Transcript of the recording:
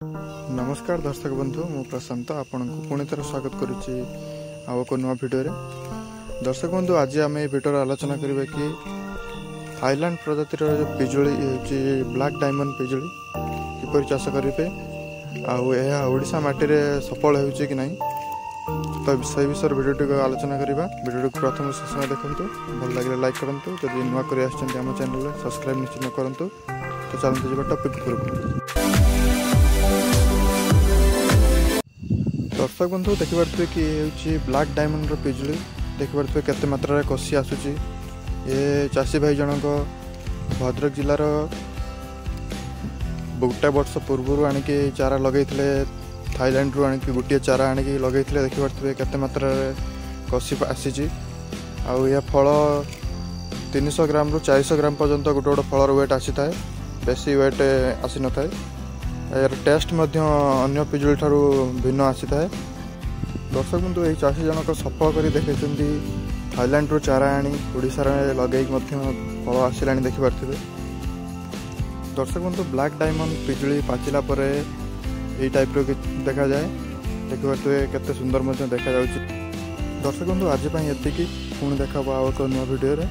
नमस्कार दर्शक बंधु मु प्रशांत आपण को पुणी थर स्वागत करुच्ची आउ एक नुआ भिडियो रे। दर्शक बंधु आज आम भिडियो आलोचना करबा कि थाईलैंड प्रजातिर पिजुली ब्लैक डायमंड पिजुली किपर चाष करेंगे आशा माटी रे सफल होउछि कि नहीं, तो से विषय भिडियो आलोचना करवा। भिडियो प्रथम शेष में देखु, भल लगे लाइक करूँ, जब नुआ कर आम चैनल सब्सक्राइब निश्चित करूँ। तो चलते जी टॉपिक पर। दर्शक बंधु देखिपे कि ब्लैक डायमंड पिजुली देखिपे केते मात्रा कषि आसूची। ये चाषी भाई जनक भद्रक जिलार गोटे वर्ष पूर्व आणिकी चारा लगे थाईलैंड रु आणिकी गोटे चारा आणिकी लगे देखिपे केते मात्रा कषि आसी। आ फल 300 ग्राम रु 400 ग्राम पर्यंत गोटे गोटे फलर वेट आसी थाए, बेसी वेट आसी न थाए। यार टेस्ट अन्य पिजुली ठारू भिन्न आसी थाए। दर्शक बंधु यही चाषी जनक सफल कर देखे थाईलैंड रु चारा आनी ओडिशा लगे फल आसला देखिपे। दर्शक बंधु ब्लैक डायमंड पिजुली पाचिला परे यही टाइप देखा जाए, देखिए केते सुंदर देखा जाउछि। दर्शक बंधु आज ये पुणी देखा एक नुआ भिडियो रे।